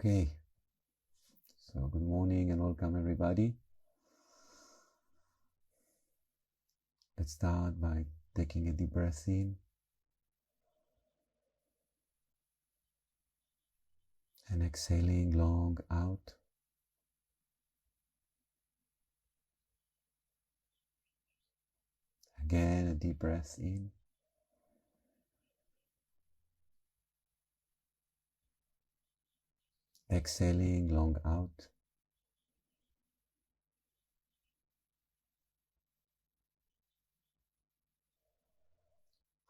Okay, so good morning and welcome everybody. Let's start by taking a deep breath in and exhaling long out. Again, a deep breath in. Exhaling long out.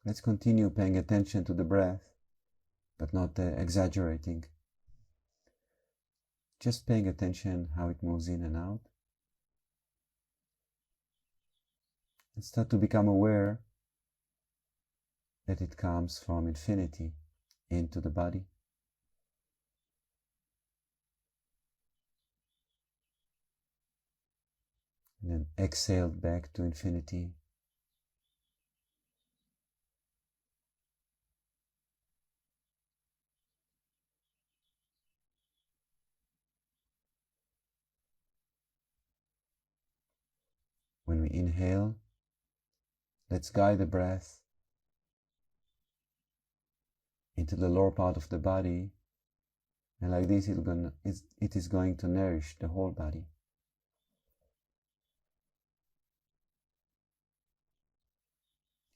Let's continue paying attention to the breath, but not exaggerating. Just paying attention how it moves in and out. And start to become aware that it comes from infinity into the body. And then exhaled back to infinity. When we inhale, let's guide the breath into the lower part of the body, and like this it is going to nourish the whole body.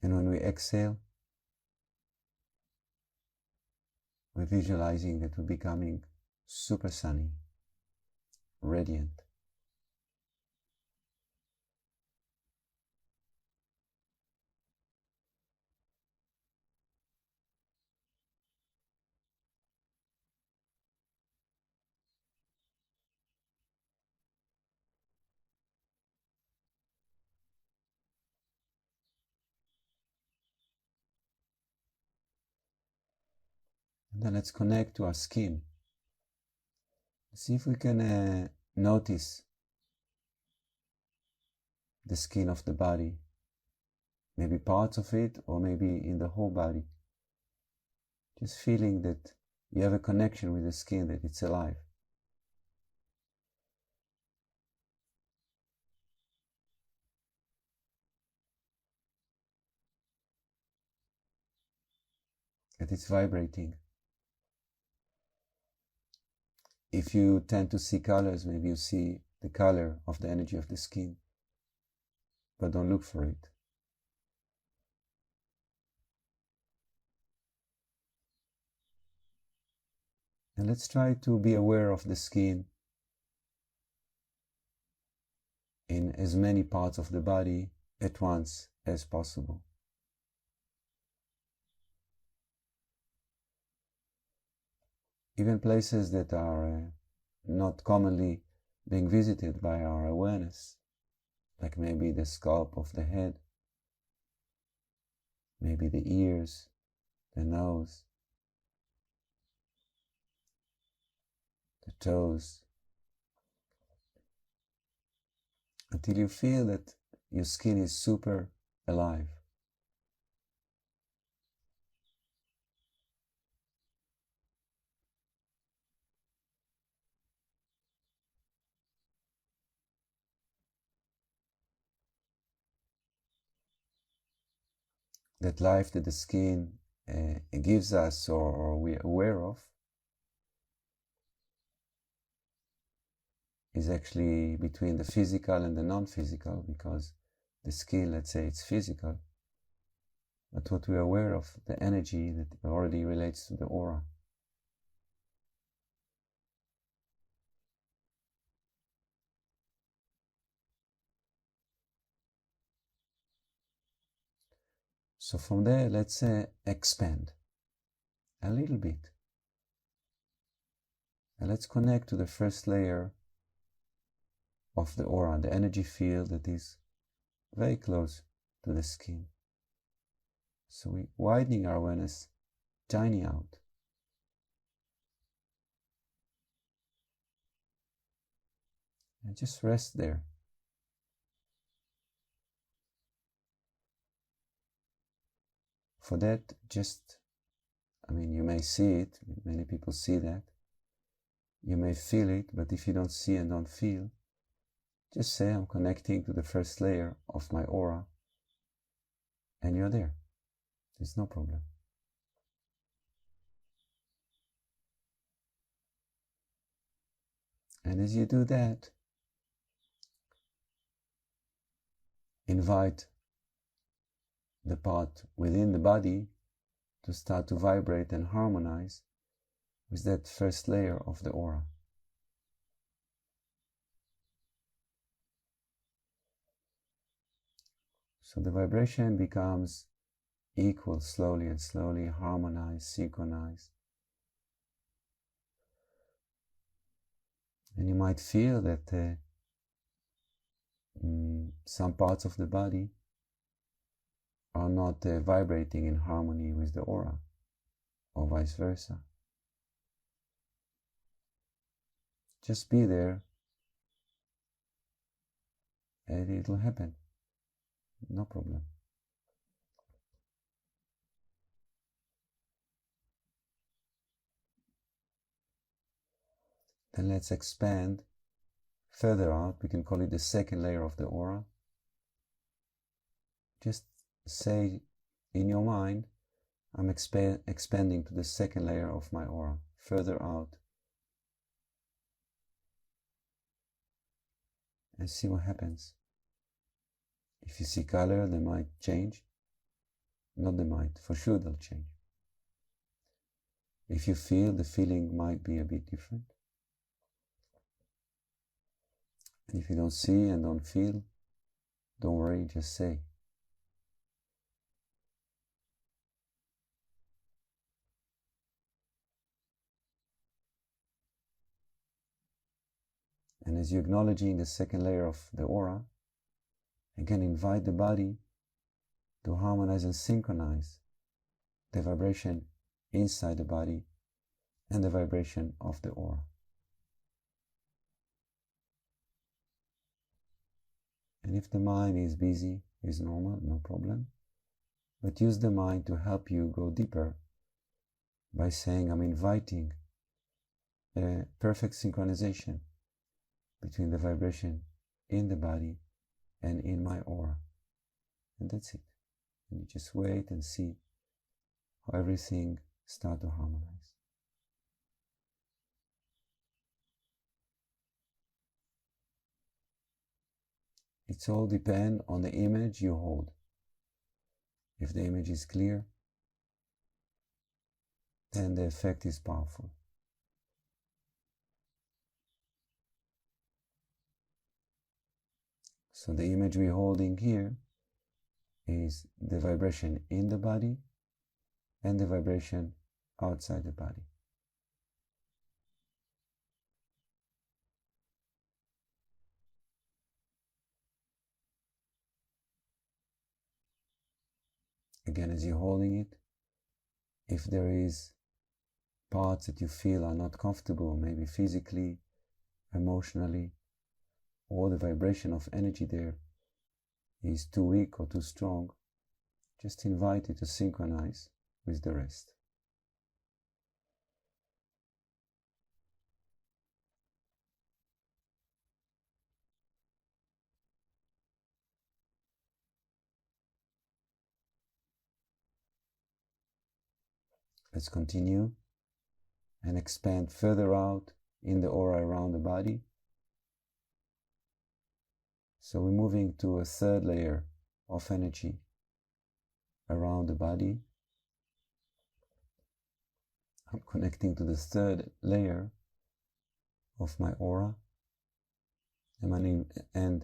And when we exhale, we're visualizing that we're becoming super sunny, radiant. And then let's connect to our skin. See if we can notice the skin of the body, maybe parts of it or maybe in the whole body. Just feeling that you have a connection with the skin, that it's alive. That it's vibrating. If you tend to see colors, maybe you see the color of the energy of the skin, but don't look for it. And let's try to be aware of the skin in as many parts of the body at once as possible. Even places that are not commonly being visited by our awareness, like maybe the scalp of the head, maybe the ears, the nose, the toes, until you feel that your skin is super alive. That life that the skin gives us or we're aware of is actually between the physical and the non-physical, because the skin, let's say it's physical, but what we're aware of, the energy that already relates to the aura. So from there, let's expand a little bit. And let's connect to the first layer of the aura, the energy field that is very close to the skin. So we're widening our awareness, tiny out. And just rest there. For that, you may see it, many people see that, You may feel it, but if you don't see and don't feel, just say, I'm connecting to the first layer of my aura, and you're there. There's no problem. And as you do that, invite the part within the body to start to vibrate and harmonize with that first layer of the aura. So the vibration becomes equal slowly and slowly, harmonize, synchronize. And you might feel that some parts of the body are not vibrating in harmony with the aura, or vice versa. Just be there, and it'll happen. No problem. Then let's expand further out. We can call it the second layer of the aura. Just say in your mind, I'm expanding to the second layer of my aura, further out. And see what happens. If you see color, they might change. Not they might, for sure they'll change. If you feel, the feeling might be a bit different. And if you don't see and don't feel, don't worry, just say. And as you're acknowledging the second layer of the aura, again invite the body to harmonize and synchronize the vibration inside the body and the vibration of the aura. And if the mind is busy, is normal, no problem. But use the mind to help you go deeper by saying, I'm inviting a perfect synchronization between the vibration in the body and in my aura. And that's it. And you just wait and see how everything starts to harmonize. It's all depend on the image you hold. If the image is clear, then the effect is powerful. So the image we're holding here is the vibration in the body and the vibration outside the body. Again, as you're holding it, if there is parts that you feel are not comfortable, maybe physically, emotionally, or the vibration of energy there is too weak or too strong, just invite it to synchronize with the rest. Let's continue and expand further out in the aura around the body. So we're moving to a third layer of energy around the body. I'm connecting to the third layer of my aura, and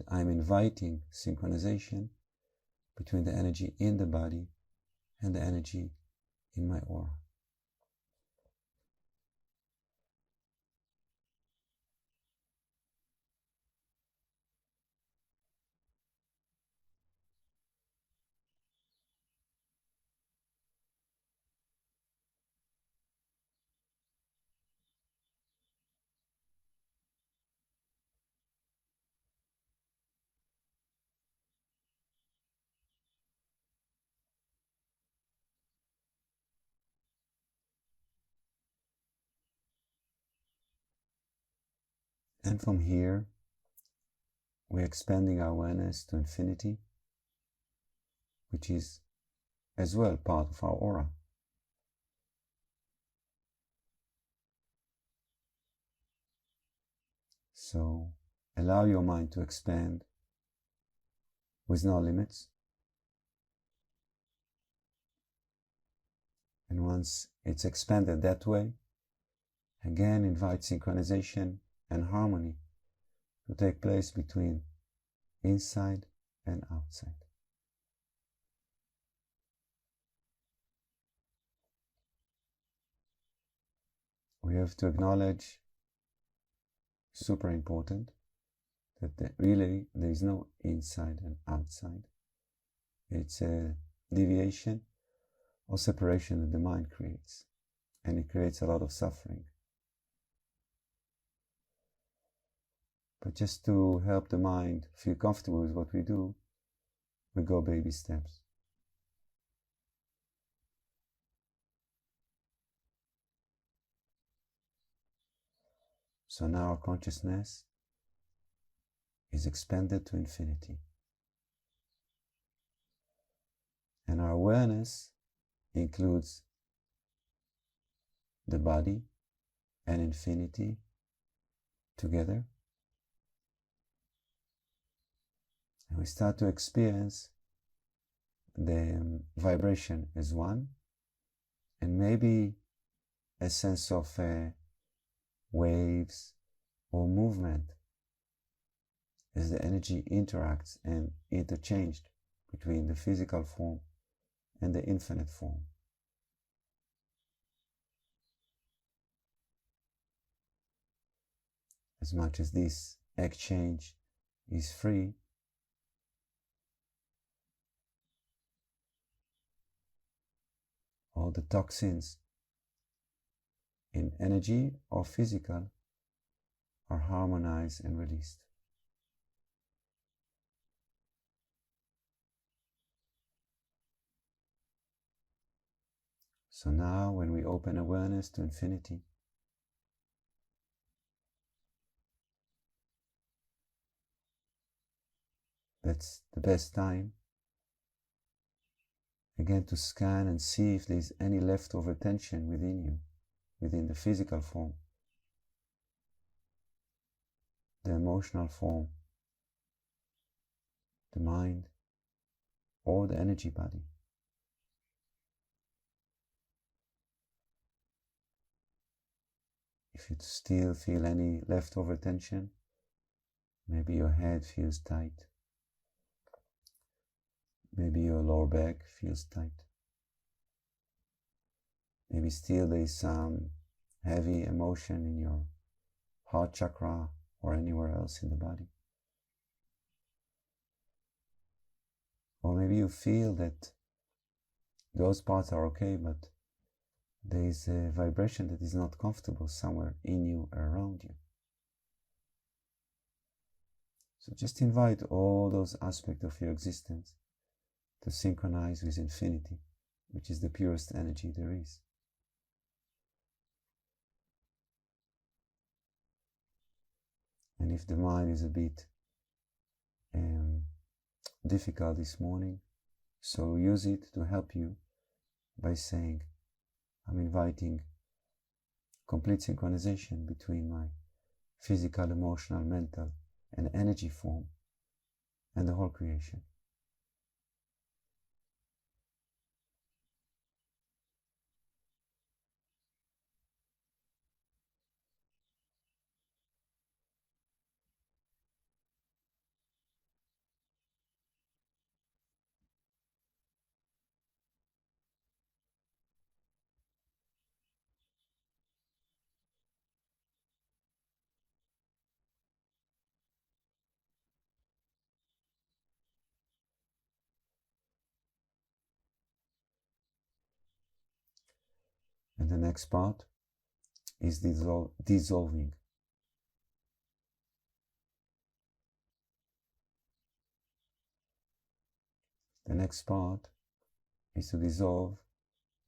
I'm inviting synchronization between the energy in the body and the energy in my aura. And from here, we're expanding our awareness to infinity, which is as well part of our aura. So allow your mind to expand with no limits. And once it's expanded that way, again invite synchronization and harmony to take place between inside and outside. We have to acknowledge, super important, that really there is no inside and outside. It's a deviation or separation that the mind creates, and it creates a lot of suffering. But just to help the mind feel comfortable with what we do, we go baby steps. So now our consciousness is expanded to infinity. And our awareness includes the body and infinity together. And we start to experience the vibration as one, and maybe a sense of waves or movement as the energy interacts and interchanged between the physical form and the infinite form. As much as this exchange is free, all the toxins in energy or physical are harmonized and released. So now when we open awareness to infinity, that's the best time again to scan and see if there's any leftover tension within you, within the physical form, the emotional form, the mind, or the energy body. If you still feel any leftover tension, maybe your head feels tight, maybe your lower back feels tight, maybe still there is some heavy emotion in your heart chakra or anywhere else in the body. Or maybe you feel that those parts are okay, but there is a vibration that is not comfortable somewhere in you or around you. So just invite all those aspects of your existence to synchronize with infinity, which is the purest energy there is. And if the mind is a bit difficult this morning, so use it to help you by saying, I'm inviting complete synchronization between my physical, emotional, mental, and energy form and the whole creation. And the next part is dissolving. The next part is to dissolve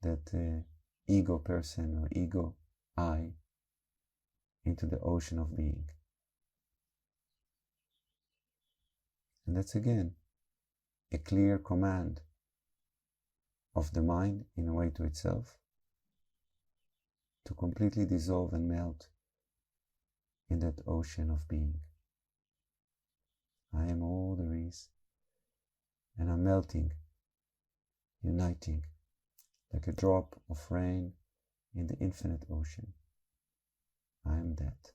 that ego person or ego I into the ocean of being. And that's again a clear command of the mind in a way to itself to completely dissolve and melt in that ocean of being. I am all there is, and I'm melting, uniting, like a drop of rain in the infinite ocean. I am that.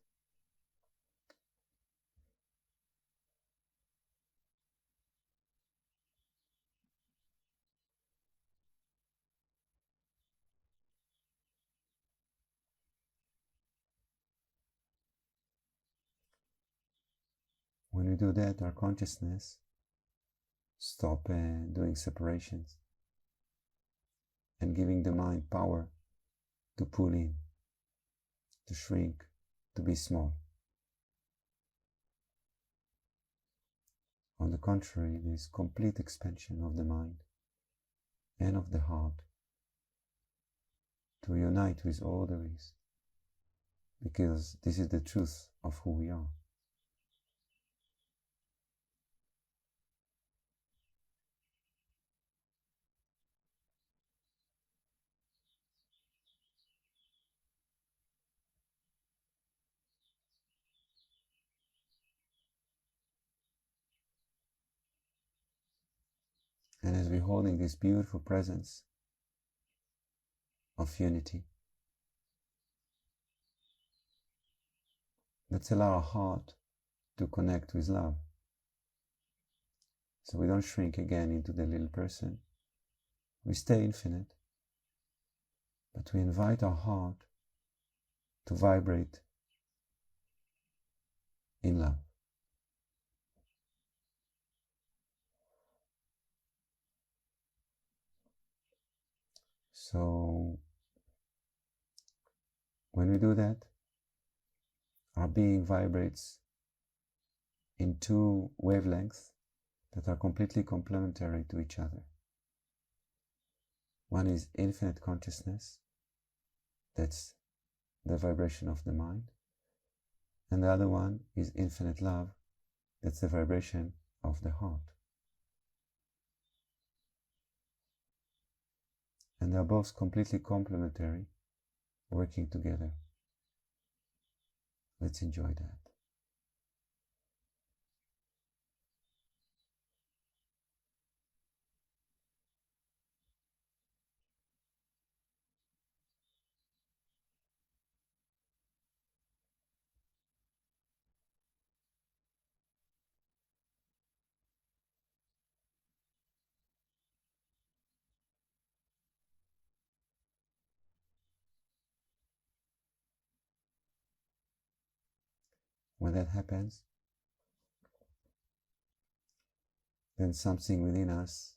When we do that, our consciousness stop doing separations and giving the mind power to pull in, to shrink, to be small. On the contrary, there is complete expansion of the mind and of the heart to unite with all there is, because this is the truth of who we are. And as we're holding this beautiful presence of unity, let's allow our heart to connect with love. So we don't shrink again into the little person. We stay infinite, but we invite our heart to vibrate in love. So when we do that, our being vibrates in two wavelengths that are completely complementary to each other. One is infinite consciousness, that's the vibration of the mind, and the other one is infinite love, that's the vibration of the heart. And they are both completely complementary, working together. Let's enjoy that. When that happens, then something within us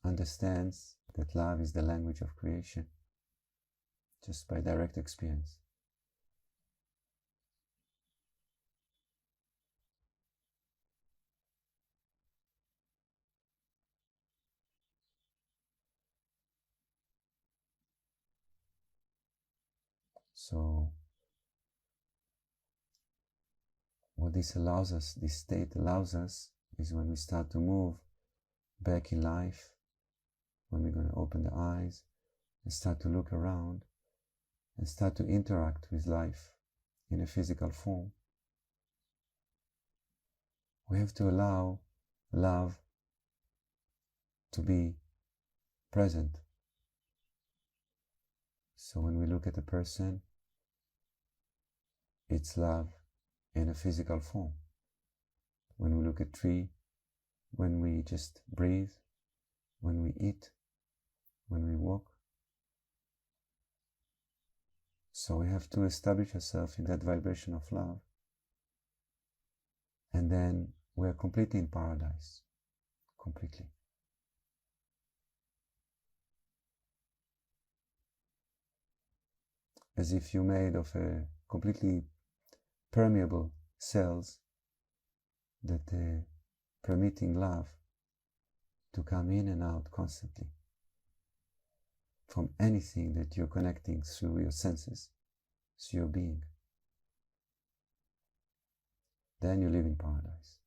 understands that love is the language of creation, just by direct experience. So what this allows us, this state allows us, is when we start to move back in life, when we're going to open the eyes and start to look around and start to interact with life in a physical form. We have to allow love to be present. So when we look at a person, it's love in a physical form. When we look at a tree, when we just breathe, when we eat, when we walk. So we have to establish ourselves in that vibration of love, and then we are completely in paradise, completely. As if you're made of a completely permeable cells that permitting love to come in and out constantly from anything that you're connecting through your senses, through your being. then you live in paradise.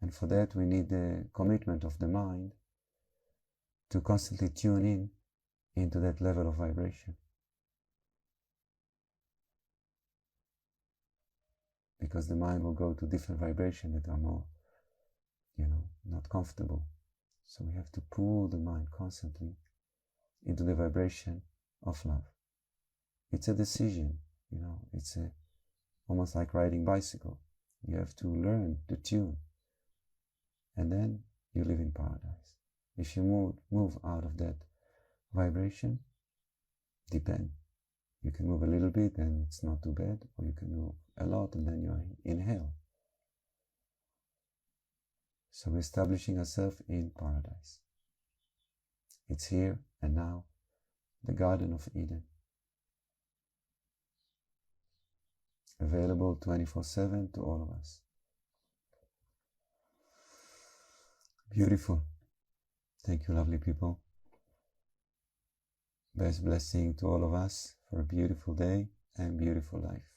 And for that we need the commitment of the mind to constantly tune in into that level of vibration. Because the mind will go to different vibrations that are more, not comfortable. So we have to pull the mind constantly into the vibration of love. It's a decision, it's almost like riding bicycle. You have to learn the tune, and then you live in paradise. If you move out of that vibration, depend. You can move a little bit and it's not too bad, or you can move a lot and then you're in hell. So we're establishing ourselves in paradise. It's here and now, the Garden of Eden. Available 24/7 to all of us. Beautiful. Thank you, lovely people. Best blessing to all of us for a beautiful day and beautiful life.